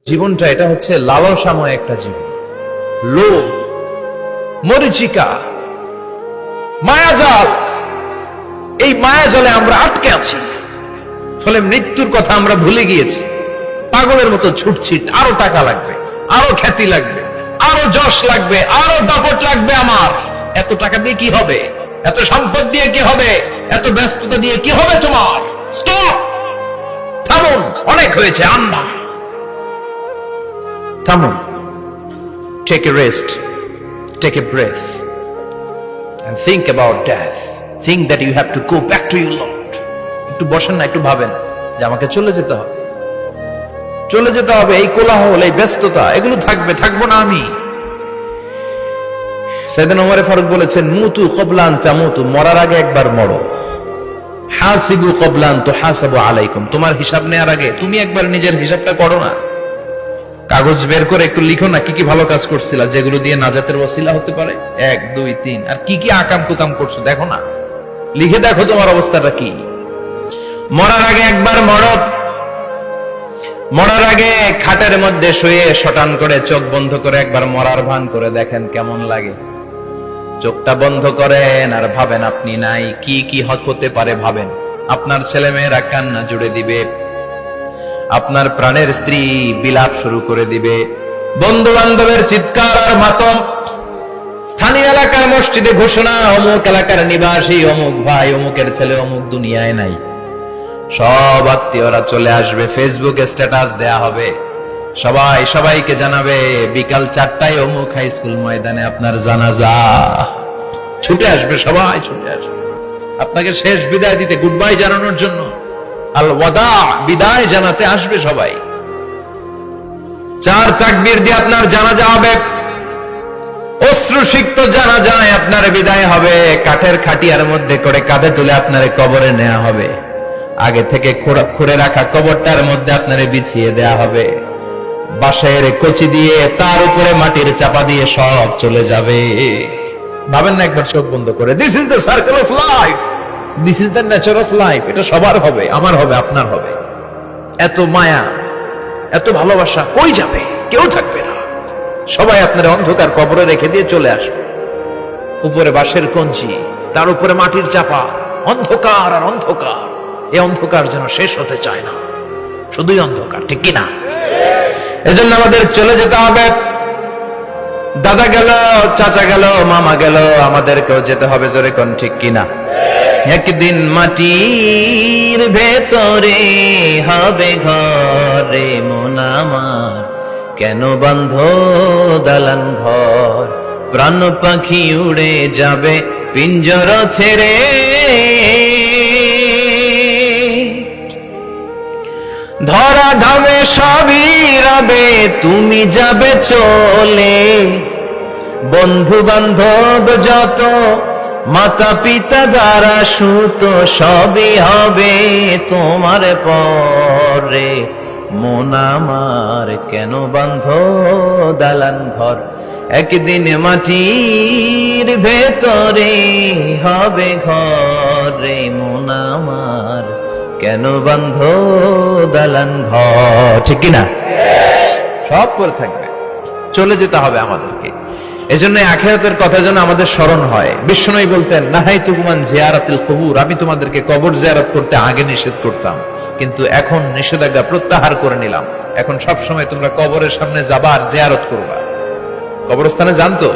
জীবনটা এটা হচ্ছে লালসাময় একটা জীবন, লোভ, মরিচিকা, মায়াজাল। এই মায়াজালে আমরা আটকে আছি, ফলে মৃত্যুর কথা আমরা ভুলে গিয়েছি। পাগলের মতো ছুটছি, আরো টাকা লাগবে, আরো খ্যাতি লাগবে, আরো যশ লাগবে, আরো দাপট লাগবে। আমার এত টাকা দিয়ে কি হবে? এত সম্পদ দিয়ে কি হবে? এত ব্যস্ততা দিয়ে কি হবে? তোমার স্টপ, থামুন, অনেক হয়েছে। আন্না, থামুন, take a rest, take a breath and think about death. Think that you have to go back to your Lord. একটু বসেন না, একটু ভাবেন যে আমাকে চলে যেতে হবে, চলে যেতে হবে। এই কোলাহল, এই ব্যস্ততা, এগুলো থাকবে, থাকবো না আমি। সাইয়েদনা ওমর ফারুক বলেছেন, মুতু ক্বাবলা আন তামুতু, মরার আগে একবার মরো। হাসিবু ক্বাবলা আন তুহাসাবু আলাইকুম, তোমার হিসাব নেওয়ার আগে তুমি একবার নিজের হিসাবটা করো না। কাগজ বের করে একটু লিখো না কি কি ভালো কাজ করছিলা, যেগুলো দিয়ে নাজাতের ওসিলা হতে পারে। 1 2 3, আর কি কি আকাম কুকাম করছো দেখো না, লিখে দেখো তোমার অবস্থাটা কি। মরার আগে একবার মরো। মরার আগে খাটের মধ্যে শুয়ে শটান করে চোখ বন্ধ করে একবার মরার ভান করে দেখেন কেমন লাগে। চোখটা বন্ধ করেন আর ভাবেন আপনি নাই, কি কি হতে পারে ভাবেন। আপনার ছেলে মেয়েরা কান্না জুড়ে দিবে, আপনার প্রাণের স্ত্রী বিলাপ শুরু করে দিবে, বন্ধু বান্ধবের চিৎকার আর মাতম, স্থানীয় এলাকার মসজিদে ঘোষণা, অমুক এলাকার নিবাসী অমুক ভাই অমুকের ছেলে অমুক দুনিয়ায় নাই। সব আত্মীয়রা চলে আসবে, ফেসবুকে স্ট্যাটাস দেয়া হবে, সবাই সবাইকে জানাবে বিকাল 4টায় অমুক হাই স্কুল ময়দানে আপনার জানাজা। ছুটে আসবে, সবাই ছুটে আসবে আপনাকে শেষ বিদায় দিতে, গুড বাই জানানোর জন্য, আল ওয়াদা, বিদায় জানাতে আসবে সবাই। 4 তাকবীর দিয়ে আপনার জানাজা হবে, অশ্রুসিক্ত জানাজায় আপনার বিদায় হবে। কাঠের খাটিয়ার মধ্যে করে কাঁধে তুলে আপনার কবরে নেওয়া হবে। আগে থেকে খুঁড়ে রাখা কবরটার মধ্যে আপনারে বিছিয়ে দেয়া হবে। বাঁশের কচি দিয়ে তার উপরে মাটির চাপা দিয়ে সব চলে যাবে। ভাবেন না একবার চোখ বন্ধ করে, this is the circle of life, this is the nature of life. এটা সবার হবে, আমার হবে, আপনার হবে। এত মায়া, এত ভালোবাসা কই যাবে? কেউ থাকবে না, সবাই আপনার অন্ধকার কবরে রেখে দিয়ে চলে আসবে। উপরে বাঁশের কঞ্চি, তার উপরে মাটির চাপা, অন্ধকার আর অন্ধকার। এই অন্ধকার যেন শেষ হতে চায় না, শুধুই অন্ধকার, ঠিক কিনা? এজন্য আমাদের চলে যেতে হবে। দাদা গেল, চাচা গেল, মামা গেল, আমাদেরকেও যেতে হবে, জোরে কোন ঠিক কিনা? একদিন মাটির ভেতরে হবে ঘরে মন আমার, কেন বন্ধ দালান ঘর, প্রাণ পাখি উড়ে যাবে পিঞ্জর ছেড়ে। ধরা ধামে সবই রবে, তুমি যাবে চলে। বন্ধু বান্ধব যত, মাতা পিতা যারা সুত, সবই হবে তোমার পরে। মন আমার কেন বন্ধ দালান ঘর, একদিন মাটির ভেতরে হবে ঘরে মন আমার, কেন বন্ধ দালান ঘর, ঠিক কিনা? সব করে থাকবে, চলে যেতে হবে আমাদেরকে। এজন্য আখিরাতের কথা যেন আমাদের স্মরণ হয়। বিষ্ণু বলতেন, নাহাইতুকুম আন জিয়ারাতিল কুবুর, আমি তোমাদেরকে কবর জিয়ারত করতে আগে নিষেধ করতাম, কিন্তু এখন নিষেধাজ্ঞা প্রত্যাহার করে নিলাম। এখন সব সময় তোমরা কবরের সামনে যাবা আর জিয়ারত করবা। কবরস্থানে জানতো